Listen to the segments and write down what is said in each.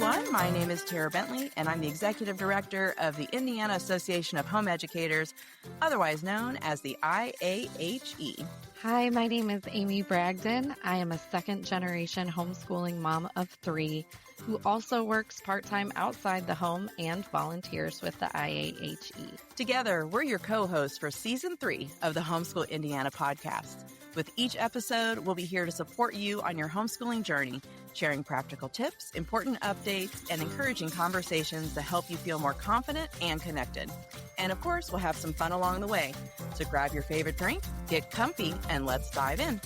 everyone. My name is Tara Bentley, and I'm the Executive Director of the Indiana Association of Home Educators, otherwise known as the IAHE. Hi, my name is Amy Bragdon. I am a second-generation homeschooling mom of 3 who also works part-time outside the home and volunteers with the IAHE. Together, we're your co-hosts for Season 3 of the Homeschool Indiana podcast. With each episode, we'll be here to support you on your homeschooling journey, sharing practical tips, important updates, and encouraging conversations to help you feel more confident and connected. And of course, we'll have some fun along the way. So grab your favorite drink, get comfy, and let's dive in.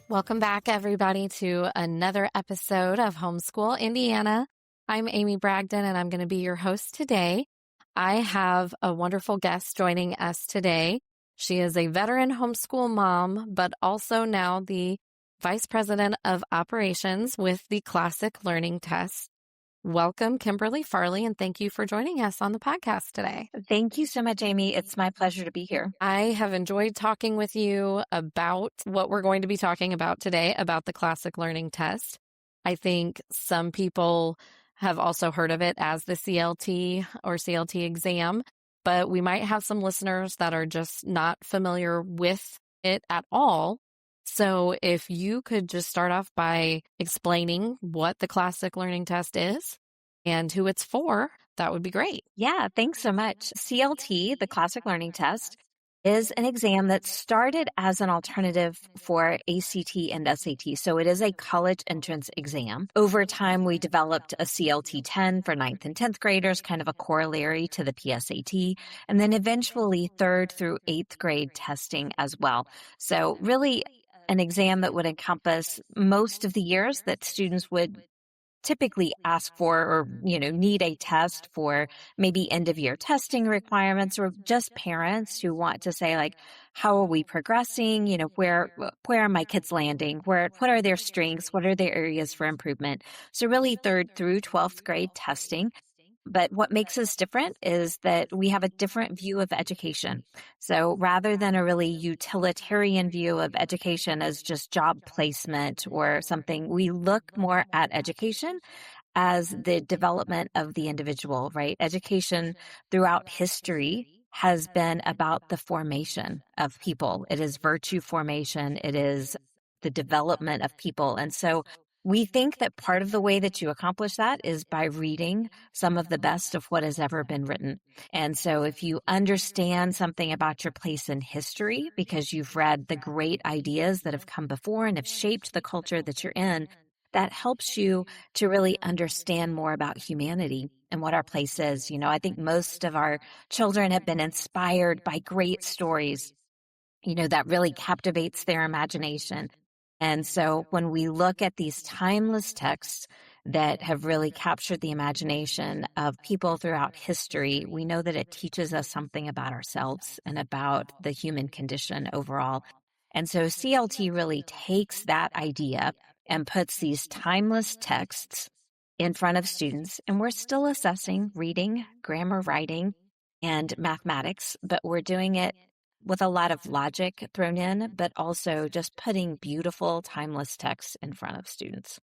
Welcome back, everybody, to another episode of Homeschool Indiana. I'm Amy Bragdon, and I'm going to be your host today. I have a wonderful guest joining us today. She is a veteran homeschool mom, but also now the Vice President of Operations with the Classic Learning Test. Welcome, Kimberly Farley, and thank you for joining us on the podcast today. Thank you so much, Amy. It's my pleasure to be here. I have enjoyed talking with you about what we're going to be talking about today, about the Classic Learning Test. I think some people have also heard of it as the CLT or CLT exam, but we might have some listeners that are just not familiar with it at all. So if you could just start off by explaining what the Classic Learning Test is and who it's for, that would be great. Yeah, thanks so much. CLT, the Classic Learning Test, is an exam that started as an alternative for ACT and SAT. So it is a college entrance exam. Over time, we developed a CLT 10 for 9th and 10th graders, kind of a corollary to the PSAT, and then eventually 3rd through 8th grade testing as well. So really an exam that would encompass most of the years that students would typically ask for or, need a test for maybe end of year testing requirements, or just parents who want to say, like, how are we progressing? Where are my kids landing? What are their strengths? What are their areas for improvement? So really 3rd through 12th grade testing. But what makes us different is that we have a different view of education. So rather than a really utilitarian view of education as just job placement or something, we look more at education as the development of the individual, right? Education throughout history has been about the formation of people. It is virtue formation. It is the development of people. And so we think that part of the way that you accomplish that is by reading some of the best of what has ever been written. And so if you understand something about your place in history because you've read the great ideas that have come before and have shaped the culture that you're in, that helps you to really understand more about humanity and what our place is. I think most of our children have been inspired by great stories, that really captivates their imagination. And so when we look at these timeless texts that have really captured the imagination of people throughout history, we know that it teaches us something about ourselves and about the human condition overall. And so CLT really takes that idea and puts these timeless texts in front of students. And we're still assessing reading, grammar, writing, and mathematics, but we're doing it with a lot of logic thrown in, but also just putting beautiful, timeless texts in front of students.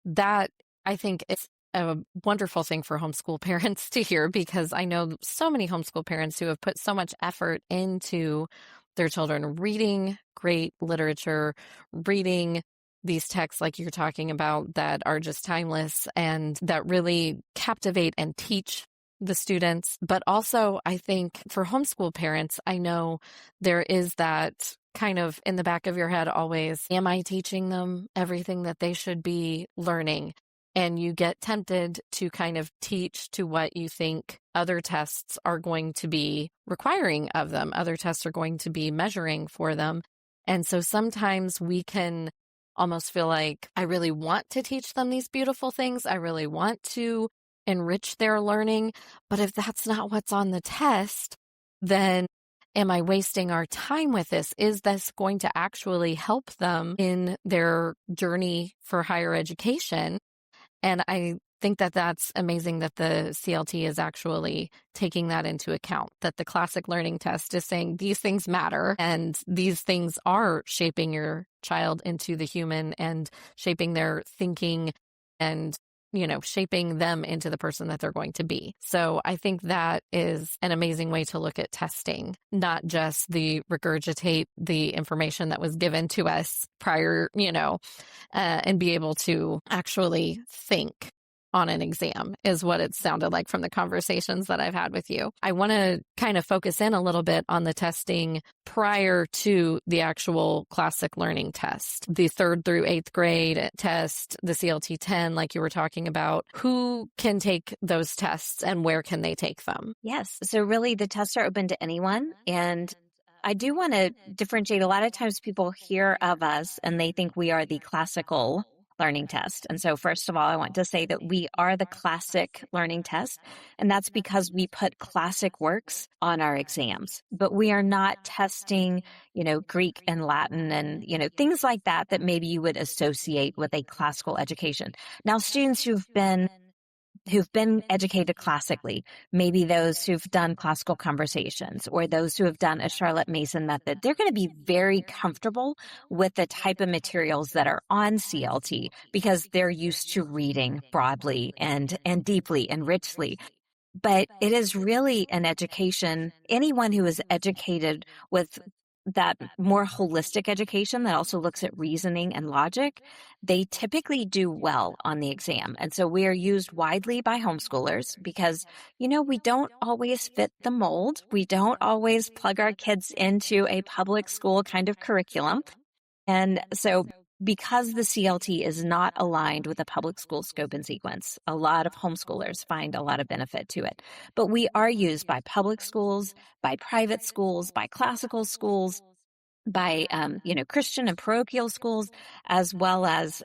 That, I think, is a wonderful thing for homeschool parents to hear, because I know so many homeschool parents who have put so much effort into their children reading great literature, reading these texts like you're talking about that are just timeless and that really captivate and teach the students. But also, I think for homeschool parents, I know there is that kind of in the back of your head always, am I teaching them everything that they should be learning? And you get tempted to kind of teach to what you think other tests are going to be requiring of them. Other tests are going to be measuring for them. And so sometimes we can almost feel like, I really want to teach them these beautiful things. I really want to enrich their learning. But if that's not what's on the test, then am I wasting our time with this? Is this going to actually help them in their journey for higher education? And I think that that's amazing that the CLT is actually taking that into account, that the Classic Learning Test is saying these things matter and these things are shaping your child into the human and shaping their thinking and, shaping them into the person that they're going to be. So I think that is an amazing way to look at testing, not just the regurgitate the information that was given to us prior, and be able to actually think on an exam is what it sounded like from the conversations that I've had with you. I want to kind of focus in a little bit on the testing prior to the actual classic learning test, the 3rd through 8th grade test, the CLT 10, like you were talking about. Who can take those tests and where can they take them? Yes. So really the tests are open to anyone. And I do want to differentiate. A lot of times people hear of us and they think we are the classical learning test. And so first of all, I want to say that we are the classic learning test. And that's because we put classic works on our exams, but we are not testing, Greek and Latin and, things like that maybe you would associate with a classical education. Now, students who've been educated classically, maybe those who've done classical conversations or those who have done a Charlotte Mason method, they're going to be very comfortable with the type of materials that are on CLT because they're used to reading broadly and deeply and richly. But it is really an education. Anyone who is educated with that more holistic education that also looks at reasoning and logic, they typically do well on the exam. And so we are used widely by homeschoolers because, we don't always fit the mold. We don't always plug our kids into a public school kind of curriculum. And so because the CLT is not aligned with the public school scope and sequence, a lot of homeschoolers find a lot of benefit to it. But we are used by public schools, by private schools, by classical schools, by, Christian and parochial schools, as well as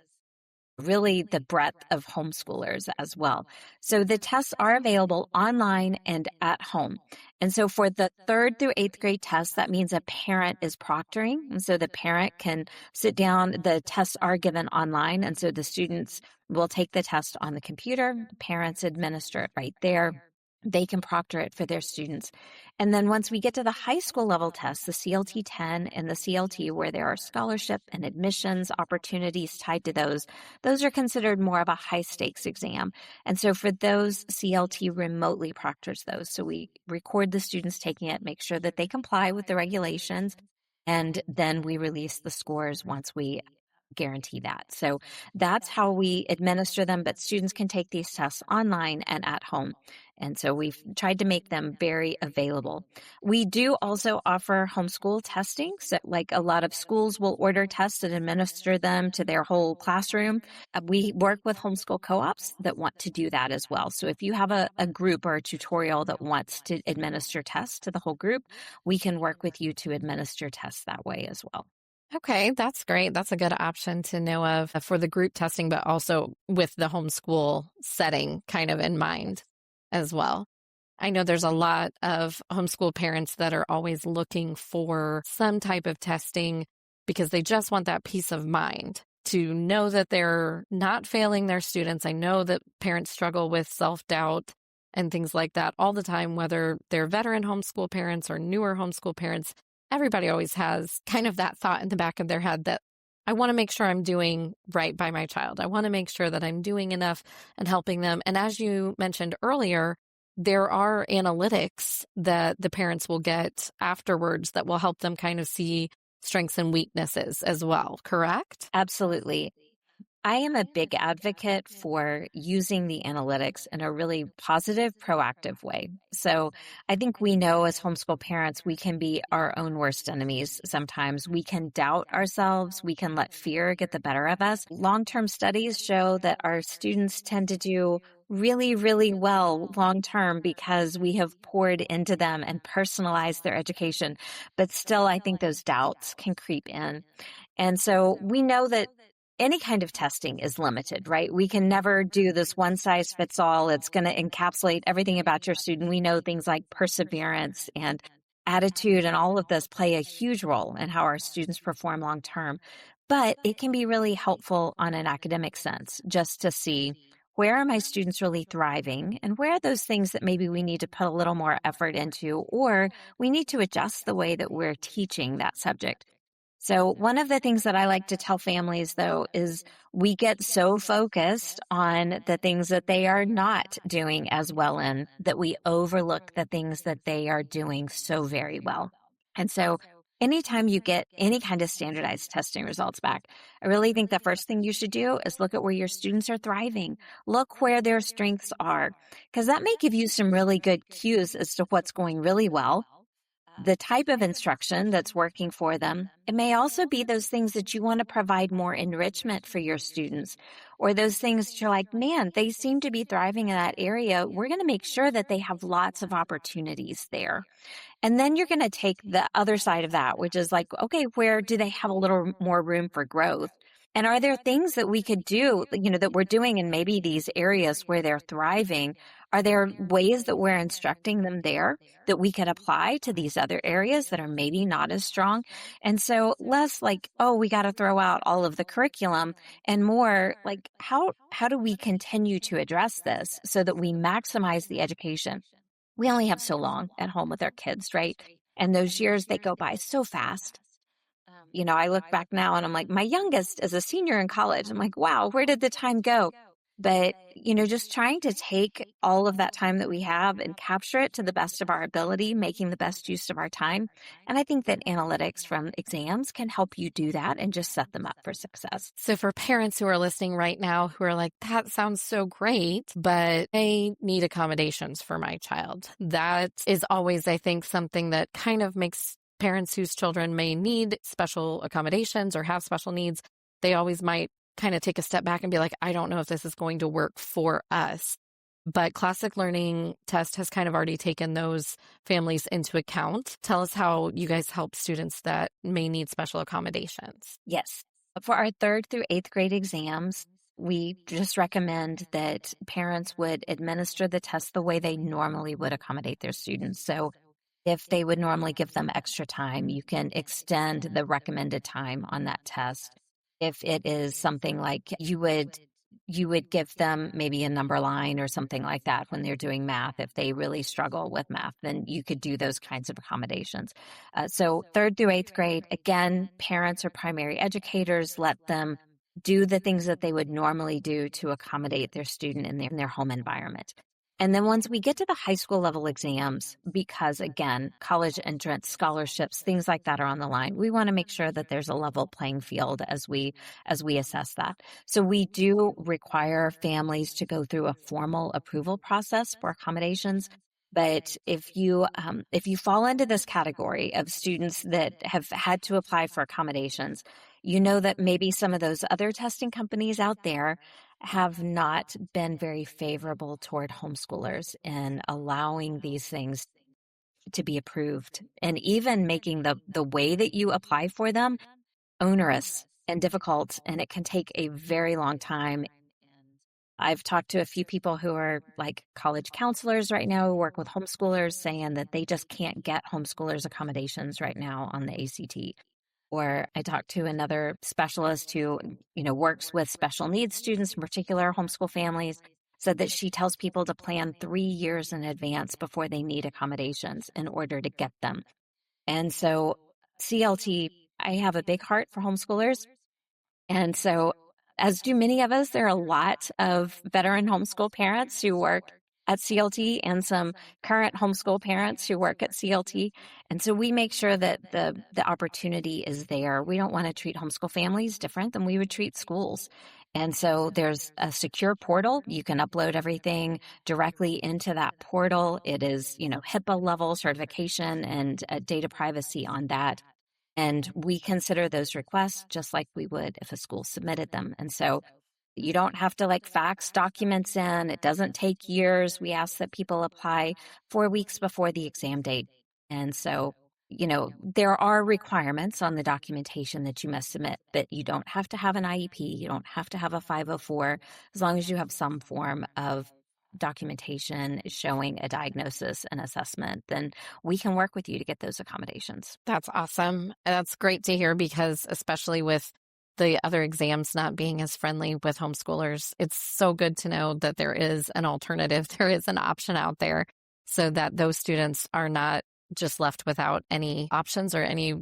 really the breadth of homeschoolers as well. So the tests are available online and at home. And so for the 3rd through 8th grade tests, that means a parent is proctoring. And so the parent can sit down. The tests are given online. And so the students will take the test on the computer. Parents administer it right there. They can proctor it for their students. And then once we get to the high school level tests, the CLT 10 and the CLT, where there are scholarship and admissions opportunities tied to those are considered more of a high stakes exam. And so for those, CLT remotely proctors those. So we record the students taking it, make sure that they comply with the regulations, and then we release the scores once we guarantee that. So that's how we administer them, but students can take these tests online and at home. And so we've tried to make them very available. We do also offer homeschool testing. So like a lot of schools will order tests and administer them to their whole classroom. We work with homeschool co-ops that want to do that as well. So if you have a group or a tutorial that wants to administer tests to the whole group, we can work with you to administer tests that way as well. Okay, that's great. That's a good option to know of for the group testing, but also with the homeschool setting kind of in mind as well. I know there's a lot of homeschool parents that are always looking for some type of testing because they just want that peace of mind to know that they're not failing their students. I know that parents struggle with self-doubt and things like that all the time, whether they're veteran homeschool parents or newer homeschool parents. Everybody always has kind of that thought in the back of their head that I want to make sure I'm doing right by my child. I want to make sure that I'm doing enough and helping them. And as you mentioned earlier, there are analytics that the parents will get afterwards that will help them kind of see strengths and weaknesses as well, correct? Absolutely. I am a big advocate for using the analytics in a really positive, proactive way. So I think we know as homeschool parents, we can be our own worst enemies sometimes. We can doubt ourselves. We can let fear get the better of us. Long-term studies show that our students tend to do really, really well long-term because we have poured into them and personalized their education. But still, I think those doubts can creep in. And so we know that any kind of testing is limited, right? We can never do this one size fits all. It's going to encapsulate everything about your student. We know things like perseverance and attitude and all of this play a huge role in how our students perform long term. But it can be really helpful on an academic sense just to see where are my students really thriving and where are those things that maybe we need to put a little more effort into or we need to adjust the way that we're teaching that subject. So one of the things that I like to tell families, though, is we get so focused on the things that they are not doing as well in that we overlook the things that they are doing so very well. And so anytime you get any kind of standardized testing results back, I really think the first thing you should do is look at where your students are thriving. Look where their strengths are, because that may give you some really good cues as to what's going really well, the type of instruction that's working for them. It may also be those things that you want to provide more enrichment for your students, or those things that you're like, man, they seem to be thriving in that area. We're going to make sure that they have lots of opportunities there. And then you're going to take the other side of that, which is like, okay, where do they have a little more room for growth? And are there things that we could do, that we're doing in maybe these areas where they're thriving? Are there ways that we're instructing them there that we could apply to these other areas that are maybe not as strong? And so less like, oh, we got to throw out all of the curriculum, and more like, how do we continue to address this so that we maximize the education? We only have so long at home with our kids, right? And those years, they go by so fast. I look back now and I'm like, my youngest is a senior in college. I'm like, wow, where did the time go? But, just trying to take all of that time that we have and capture it to the best of our ability, making the best use of our time. And I think that analytics from exams can help you do that and just set them up for success. So for parents who are listening right now who are like, that sounds so great, but I need accommodations for my child. That is always, I think, something that kind of makes parents whose children may need special accommodations or have special needs, they always might kind of take a step back and be like, I don't know if this is going to work for us. But Classic Learning Test has kind of already taken those families into account. Tell us how you guys help students that may need special accommodations. Yes. For our 3rd through 8th grade exams, we just recommend that parents would administer the test the way they normally would accommodate their students. So if they would normally give them extra time, you can extend the recommended time on that test. If it is something like you would give them maybe a number line or something like that when they're doing math. If they really struggle with math, then you could do those kinds of accommodations. So 3rd through 8th grade, again, parents or primary educators, let them do the things that they would normally do to accommodate their student in their home environment. And then once we get to the high school level exams, because again, college entrance, scholarships, things like that are on the line, we want to make sure that there's a level playing field as we assess that. So we do require families to go through a formal approval process for accommodations. But if you fall into this category of students that have had to apply for accommodations, you know that maybe some of those other testing companies out there have not been very favorable toward homeschoolers in allowing these things to be approved, and even making the way that you apply for them onerous and difficult, and it can take a very long time. I've talked to a few people who are like college counselors right now who work with homeschoolers, saying that they just can't get homeschoolers accommodations right now on the ACT. Or I talked to another specialist who, works with special needs students, in particular homeschool families, said that she tells people to plan 3 years in advance before they need accommodations in order to get them. And so CLT, I have a big heart for homeschoolers. And so, as do many of us, there are a lot of veteran homeschool parents who work at CLT and some current homeschool parents who work at CLT. And so we make sure that the opportunity is there. We don't want to treat homeschool families different than we would treat schools. And so there's a secure portal. You can upload everything directly into that portal. It is, HIPAA level certification and data privacy on that. And we consider those requests just like we would if a school submitted them. And so you don't have to fax documents in. It doesn't take years. We ask that people apply 4 weeks before the exam date. And so, there are requirements on the documentation that you must submit, but you don't have to have an IEP. You don't have to have a 504, as long as you have some form of documentation showing a diagnosis and assessment, then we can work with you to get those accommodations. That's awesome. That's great to hear, because especially with the other exams not being as friendly with homeschoolers, it's so good to know that there is an alternative, there is an option out there, so that those students are not just left without any options or any,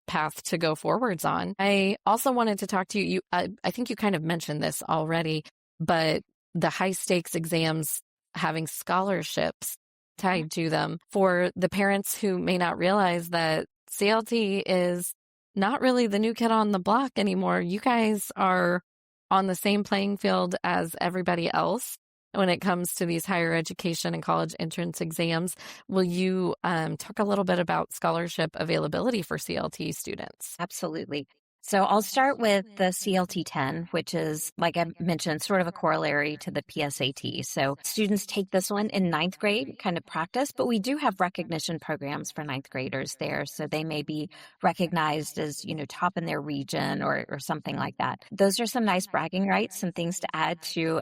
path to go forwards on. I also wanted to talk to you. I think you kind of mentioned this already, but the high stakes exams having scholarships tied to them for the parents who may not realize that CLT is not really the new kid on the block anymore. You guys are on the same playing field as everybody else when it comes to these higher education and college entrance exams. Will you talk a little bit about scholarship availability for CLT students? Absolutely. So I'll start with the CLT 10, which is, like I mentioned, sort of a corollary to the PSAT. So students take this one in ninth grade, kind of practice, but we do have recognition programs for ninth graders there. So they may be recognized as, top in their region or something like that. Those are some nice bragging rights, some things to add to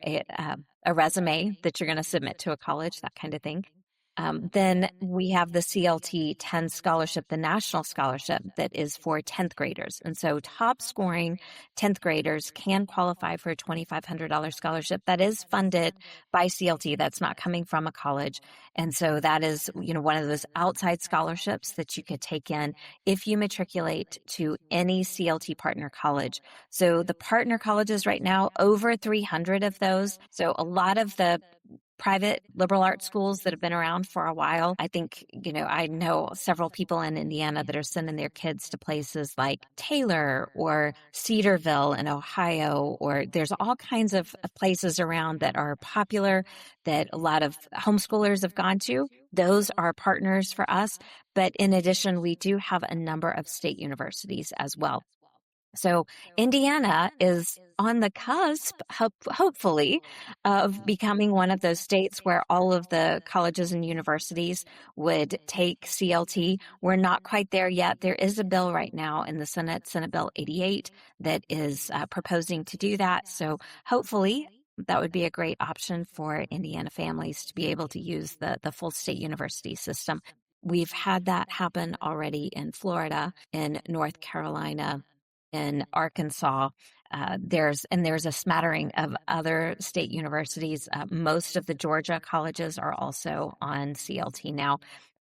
a resume that you're going to submit to a college, that kind of thing. Then we have the CLT 10 scholarship, the national scholarship that is for 10th graders. And so top scoring 10th graders can qualify for a $2,500 scholarship that is funded by CLT. That's not coming from a college. And so that is, one of those outside scholarships that you could take in if you matriculate to any CLT partner college. So the partner colleges right now, over 300 of those. So a lot of the private liberal arts schools that have been around for a while. I think, I know several people in Indiana that are sending their kids to places like Taylor or Cedarville in Ohio, or there's all kinds of places around that are popular that a lot of homeschoolers have gone to. Those are partners for us. But in addition, we do have a number of state universities as well. So Indiana is on the cusp, hopefully, of becoming one of those states where all of the colleges and universities would take CLT. We're not quite there yet. There is a bill right now in the Senate, Senate Bill 88, that is proposing to do that. So hopefully that would be a great option for Indiana families to be able to use the full state university system. We've had that happen already in Florida, in North Carolina, in Arkansas. There's a smattering of other state universities. Most of the Georgia colleges are also on CLT now,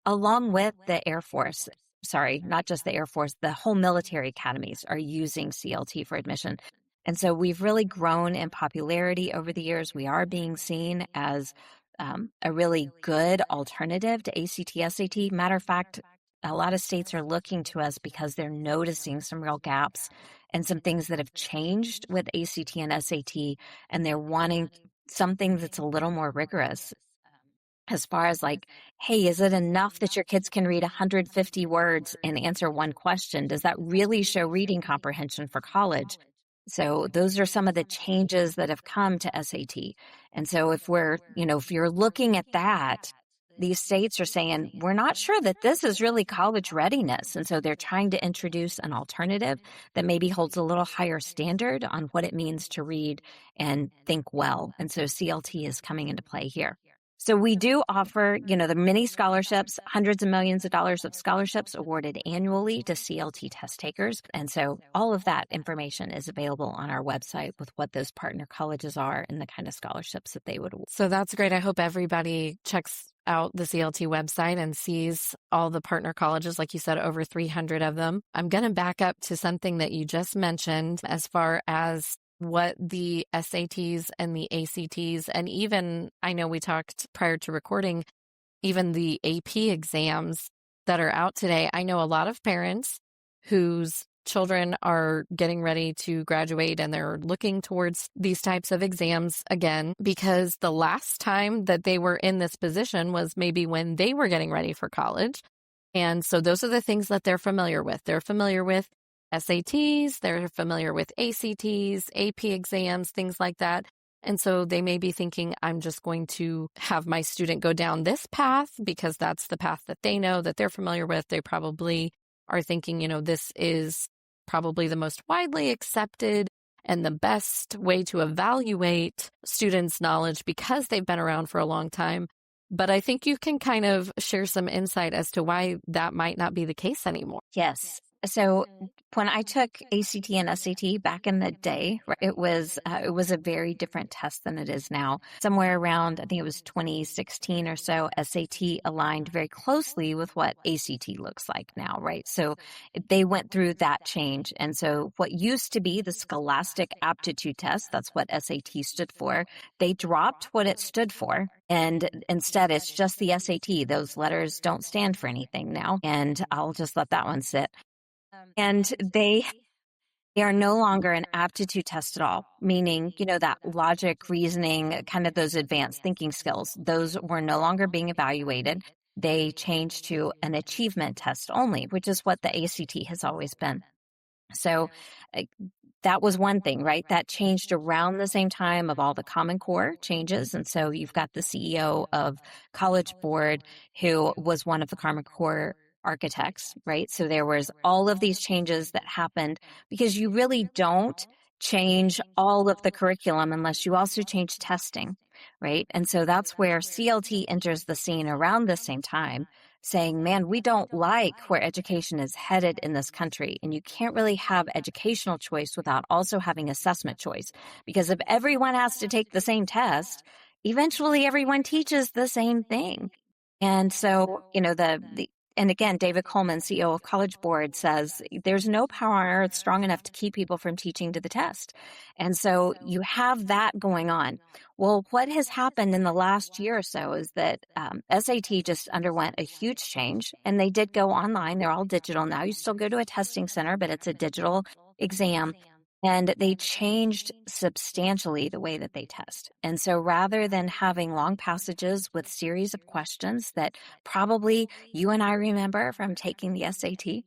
along with the Air Force. Sorry, not just the Air Force, the whole military academies are using CLT for admission. And so we've really grown in popularity over the years. We are being seen as a really good alternative to ACT, SAT. Matter of fact, a lot of states are looking to us because they're noticing some real gaps and some things that have changed with ACT and SAT, and they're wanting something that's a little more rigorous as far as like, hey, is it enough that your kids can read 150 words and answer one question? Does that really show reading comprehension for college? So those are some of the changes that have come to SAT. And so if you're looking at that, these states are saying, we're not sure that this is really college readiness. And so they're trying to introduce an alternative that maybe holds a little higher standard on what it means to read and think well. And so CLT is coming into play here. So we do offer, the many scholarships, hundreds of millions of dollars of scholarships awarded annually to CLT test takers. And so all of that information is available on our website with what those partner colleges are and the kind of scholarships that they would award. So that's great. I hope everybody checks out the CLT website and sees all the partner colleges, like you said, over 300 of them. I'm going to back up to something that you just mentioned as far as what the SATs and the ACTs, and even, I know we talked prior to recording, even the AP exams that are out today. I know a lot of parents whose children are getting ready to graduate and they're looking towards these types of exams again, because the last time that they were in this position was maybe when they were getting ready for college. And so those are the things that they're familiar with. They're familiar with SATs, they're familiar with ACTs, AP exams, things like that. And so they may be thinking, I'm just going to have my student go down this path because that's the path that they know, that they're familiar with. They probably are thinking, this is probably the most widely accepted and the best way to evaluate students' knowledge because they've been around for a long time. But I think you can kind of share some insight as to why that might not be the case anymore. Yes. So when I took ACT and SAT back in the day, it was a very different test than it is now. Somewhere around, I think it was 2016 or so, SAT aligned very closely with what ACT looks like now, right? So they went through that change. And so what used to be the Scholastic Aptitude Test, that's what SAT stood for, they dropped what it stood for. And instead, it's just the SAT. Those letters don't stand for anything now. And I'll just let that one sit. And they are no longer an aptitude test at all, meaning, that logic, reasoning, kind of those advanced thinking skills, those were no longer being evaluated. They changed to an achievement test only, which is what the ACT has always been. So that was one thing, right? That changed around the same time of all the Common Core changes. And so you've got the CEO of College Board, who was one of the Common Core architects, right? So there was all of these changes that happened because you really don't change all of the curriculum unless you also change testing, right? And so that's where CLT enters the scene around the same time, saying, man, we don't like where education is headed in this country. And you can't really have educational choice without also having assessment choice. Because if everyone has to take the same test, eventually everyone teaches the same thing. And so, and again, David Coleman, CEO of College Board, says there's no power on earth strong enough to keep people from teaching to the test. And so you have that going on. Well, what has happened in the last year or so is that SAT just underwent a huge change, and they did go online. They're all digital now. You still go to a testing center, but it's a digital exam. And they changed substantially the way that they test. And so rather than having long passages with series of questions that probably you and I remember from taking the SAT,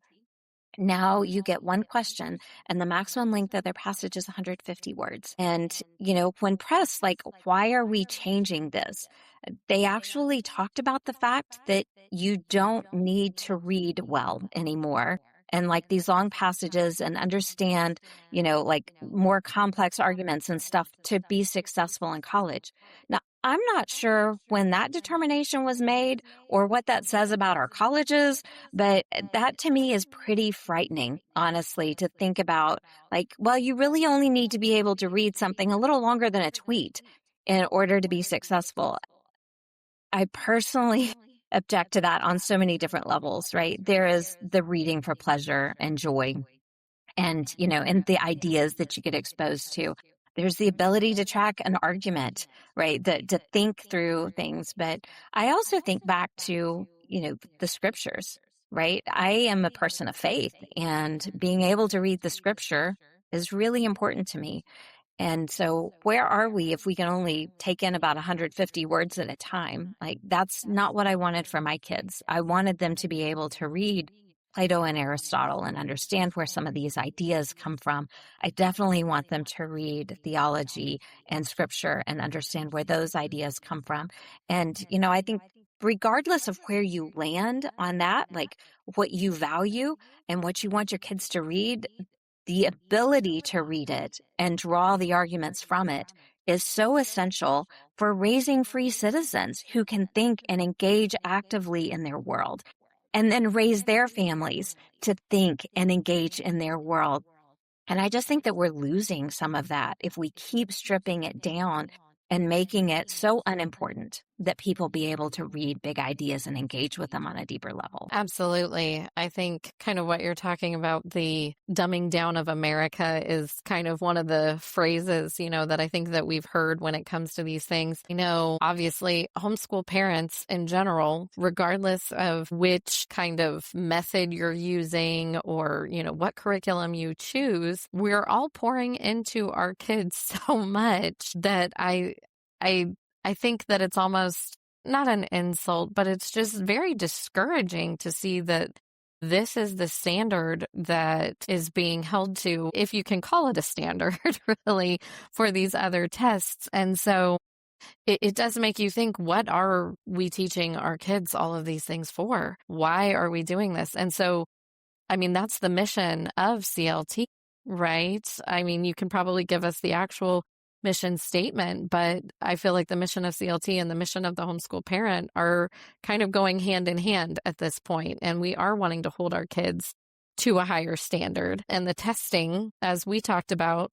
now you get one question and the maximum length of their passage is 150 words. And, when pressed, why are we changing this? They actually talked about the fact that you don't need to read well anymore. And these long passages and understand, more complex arguments and stuff to be successful in college. Now, I'm not sure when that determination was made or what that says about our colleges, but that to me is pretty frightening, honestly, to think about you really only need to be able to read something a little longer than a tweet in order to be successful. I personally object to that on so many different levels, right? There is the reading for pleasure and joy and, and the ideas that you get exposed to. There's the ability to track an argument, right? To think through things. But I also think back to, the scriptures, right? I am a person of faith, and being able to read the scripture is really important to me. And so where are we if we can only take in about 150 words at a time? That's not what I wanted for my kids. I wanted them to be able to read Plato and Aristotle and understand where some of these ideas come from. I definitely want them to read theology and scripture and understand where those ideas come from. And, I think regardless of where you land on that, what you value and what you want your kids to read, the ability to read it and draw the arguments from it is so essential for raising free citizens who can think and engage actively in their world, and then raise their families to think and engage in their world. And I just think that we're losing some of that if we keep stripping it down and making it so unimportant that people be able to read big ideas and engage with them on a deeper level. Absolutely. I think kind of what you're talking about, the dumbing down of America, is kind of one of the phrases, that I think that we've heard when it comes to these things. Obviously, homeschool parents in general, regardless of which kind of method you're using or, what curriculum you choose, we're all pouring into our kids so much that I think that it's almost not an insult, but it's just very discouraging to see that this is the standard that is being held to, if you can call it a standard, really, for these other tests. And so it does make you think, what are we teaching our kids all of these things for? Why are we doing this? And so, that's the mission of CLT, right? You can probably give us the actual mission statement, but I feel like the mission of CLT and the mission of the homeschool parent are kind of going hand in hand at this point. And we are wanting to hold our kids to a higher standard. And the testing, as we talked about,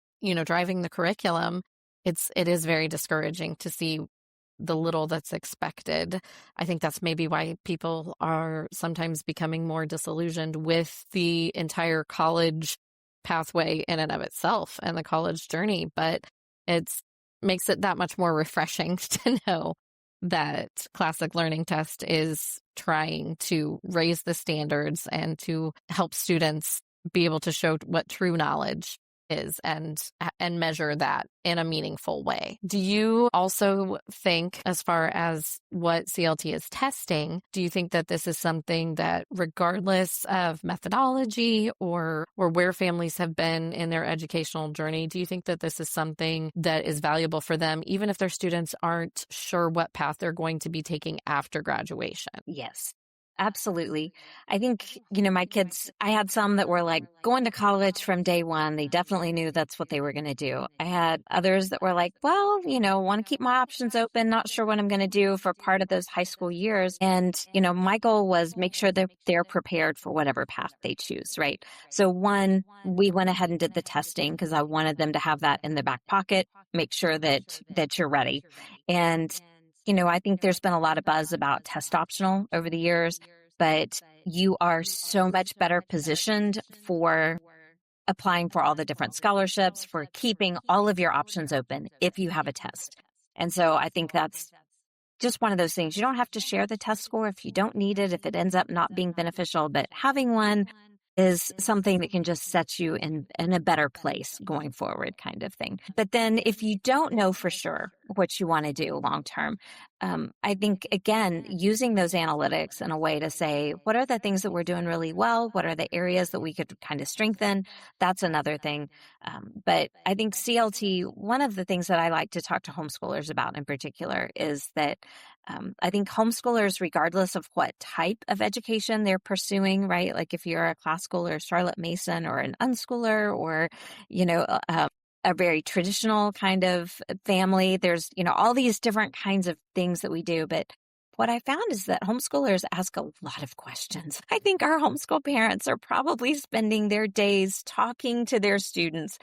driving the curriculum, it is very discouraging to see the little that's expected. I think that's maybe why people are sometimes becoming more disillusioned with the entire college pathway in and of itself and the college journey. But it makes it that much more refreshing to know that Classic Learning Test is trying to raise the standards and to help students be able to show what true knowledge is and measure that in a meaningful way. Do you also think, as far as what CLT is testing, do you think that this is something that, regardless of methodology or where families have been in their educational journey, do you think that this is something that is valuable for them, even if their students aren't sure what path they're going to be taking after graduation? Yes. Absolutely. I think, my kids, I had some that were like going to college from day one. They definitely knew that's what they were going to do. I had others that were like, well, want to keep my options open, not sure what I'm going to do for part of those high school years. And, my goal was make sure that they're prepared for whatever path they choose, right? So one, we went ahead and did the testing because I wanted them to have that in their back pocket, make sure that you're ready. And I think there's been a lot of buzz about test optional over the years, but you are so much better positioned for applying for all the different scholarships, for keeping all of your options open if you have a test. And so I think that's just one of those things. You don't have to share the test score if you don't need it, if it ends up not being beneficial, but having one is something that can just set you in a better place going forward, kind of thing. But then if you don't know for sure what you want to do long term, I think, again, using those analytics in a way to say, what are the things that we're doing really well? What are the areas that we could kind of strengthen? That's another thing. But I think CLT, one of the things that I like to talk to homeschoolers about in particular is that I think homeschoolers, regardless of what type of education they're pursuing, right? Like if you're a classical or Charlotte Mason or an unschooler or, a very traditional kind of family, there's, all these different kinds of things that we do. But what I found is that homeschoolers ask a lot of questions. I think our homeschool parents are probably spending their days talking to their students,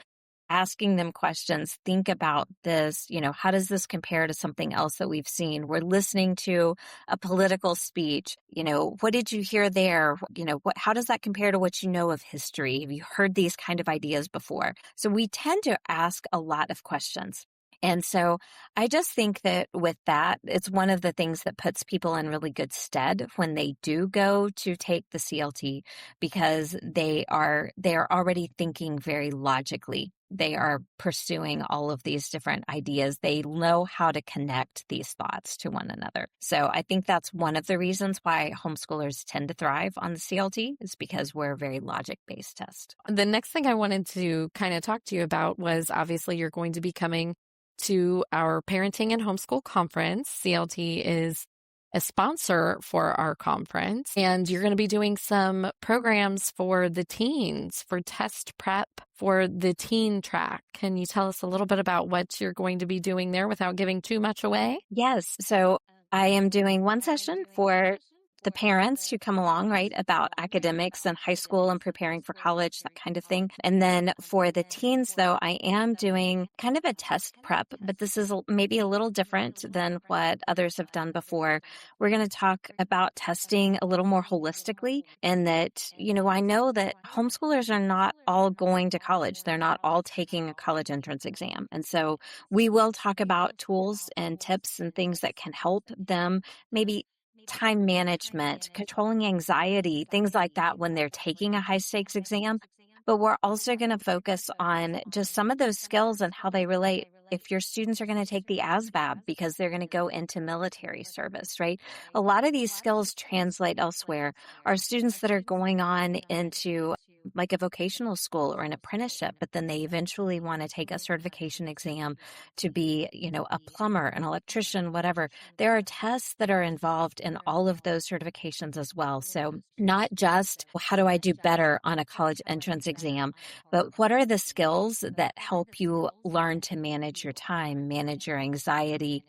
asking them questions. Think about this, how does this compare to something else that we've seen? We're listening to a political speech. What did you hear there? How does that compare to what you know of history? Have you heard these kind of ideas before? So we tend to ask a lot of questions. And so I just think that with that, it's one of the things that puts people in really good stead when they do go to take the CLT, because they are already thinking very logically. They are pursuing all of these different ideas. They know how to connect these thoughts to one another. So I think that's one of the reasons why homeschoolers tend to thrive on the CLT, is because we're a very logic-based test. The next thing I wanted to kind of talk to you about was, obviously, you're going to be coming to our Parenting and Homeschool Conference. CLT is a sponsor for our conference, and you're going to be doing some programs for the teens, for test prep for the teen track. Can you tell us a little bit about what you're going to be doing there without giving too much away? Yes. So I am doing one session for the parents who come along, right, about academics and high school and preparing for college, that kind of thing. And then for the teens, though, I am doing kind of a test prep, but this is maybe a little different than what others have done before. We're going to talk about testing a little more holistically, and that, I know that homeschoolers are not all going to college. They're not all taking a college entrance exam. And so we will talk about tools and tips and things that can help them, maybe time management, controlling anxiety, things like that when they're taking a high stakes exam. But we're also going to focus on just some of those skills and how they relate. If your students are going to take the ASVAB because they're going to go into military service, right? A lot of these skills translate elsewhere. Our students that are going on into like a vocational school or an apprenticeship, but then they eventually want to take a certification exam to be, a plumber, an electrician, whatever. There are tests that are involved in all of those certifications as well. So not just, well, how do I do better on a college entrance exam, but what are the skills that help you learn to manage your time, manage your anxiety,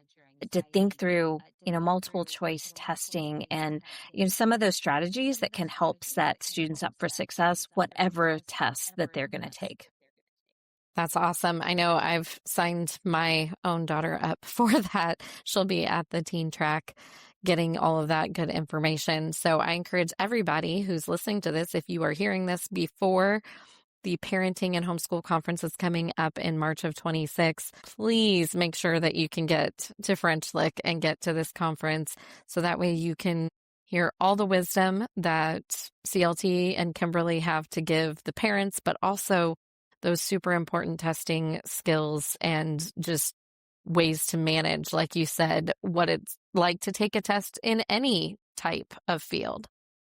to think through, multiple choice testing and, some of those strategies that can help set students up for success, whatever test that they're going to take. That's awesome. I know I've signed my own daughter up for that. She'll be at the teen track getting all of that good information. So I encourage everybody who's listening to this, if you are hearing this before the Parenting and Homeschool Conference is coming up in March of 26, please make sure that you can get to French Lick and get to this conference so that way you can hear all the wisdom that CLT and Kimberly have to give the parents, but also those super important testing skills and just ways to manage, like you said, what it's like to take a test in any type of field.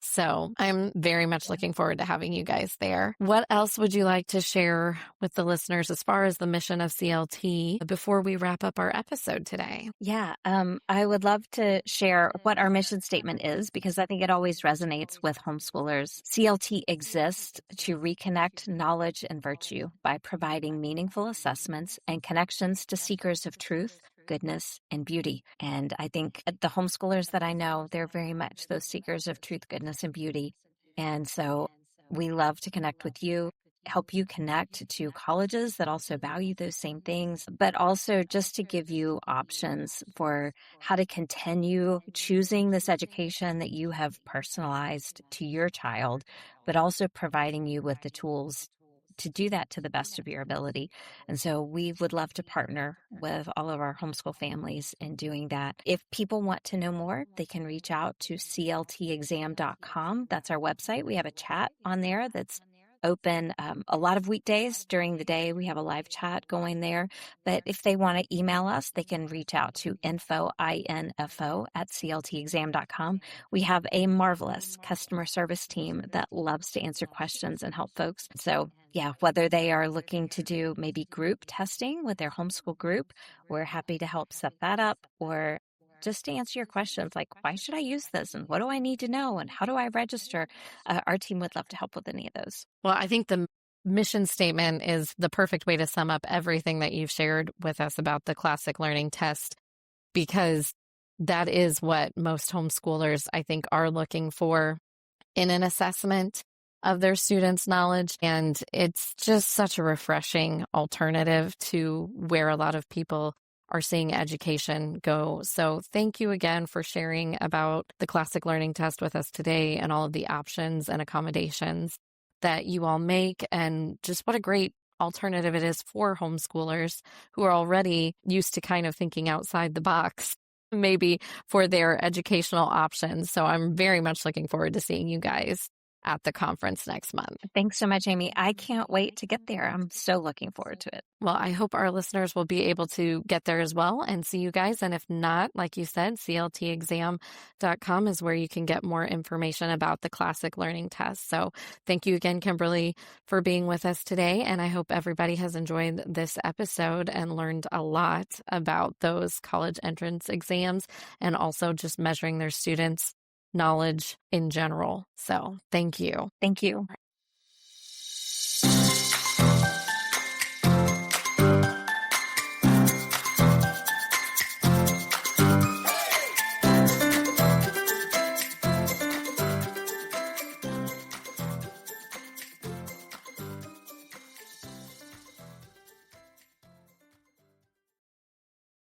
So I'm very much looking forward to having you guys there. What else would you like to share with the listeners as far as the mission of CLT before we wrap up our episode today? Yeah, I would love to share what our mission statement is because I think it always resonates with homeschoolers. CLT exists to reconnect knowledge and virtue by providing meaningful assessments and connections to seekers of truth, goodness, and beauty. And I think the homeschoolers that I know, they're very much those seekers of truth, goodness, and beauty. And so we love to connect with you, help you connect to colleges that also value those same things, but also just to give you options for how to continue choosing this education that you have personalized to your child, but also providing you with the tools to do that to the best of your ability. And so we would love to partner with all of our homeschool families in doing that. If people want to know more, they can reach out to cltexam.com. That's our website. We have a chat on there that's open a lot of weekdays during the day. We have a live chat going there. But if they want to email us, they can reach out to info@cltexam.com. We have a marvelous customer service team that loves to answer questions and help folks. So yeah, whether they are looking to do maybe group testing with their homeschool group, we're happy to help set that up, or just to answer your questions like, why should I use this? And what do I need to know? And how do I register? Our team would love to help with any of those. Well, I think the mission statement is the perfect way to sum up everything that you've shared with us about the classic learning test, because that is what most homeschoolers, I think, are looking for in an assessment of their students' knowledge. And it's just such a refreshing alternative to where a lot of people are seeing education go. So thank you again for sharing about the classic learning test with us today and all of the options and accommodations that you all make, and just what a great alternative it is for homeschoolers who are already used to kind of thinking outside the box, maybe for their educational options. So I'm very much looking forward to seeing you guys at the conference next month. Thanks so much, Amy. I can't wait to get there. I'm so looking forward to it. Well, I hope our listeners will be able to get there as well and see you guys. And if not, like you said, cltexam.com is where you can get more information about the classic learning test. So thank you again, Kimberly, for being with us today. And I hope everybody has enjoyed this episode and learned a lot about those college entrance exams and also just measuring their students' knowledge in general. So thank you. Thank you.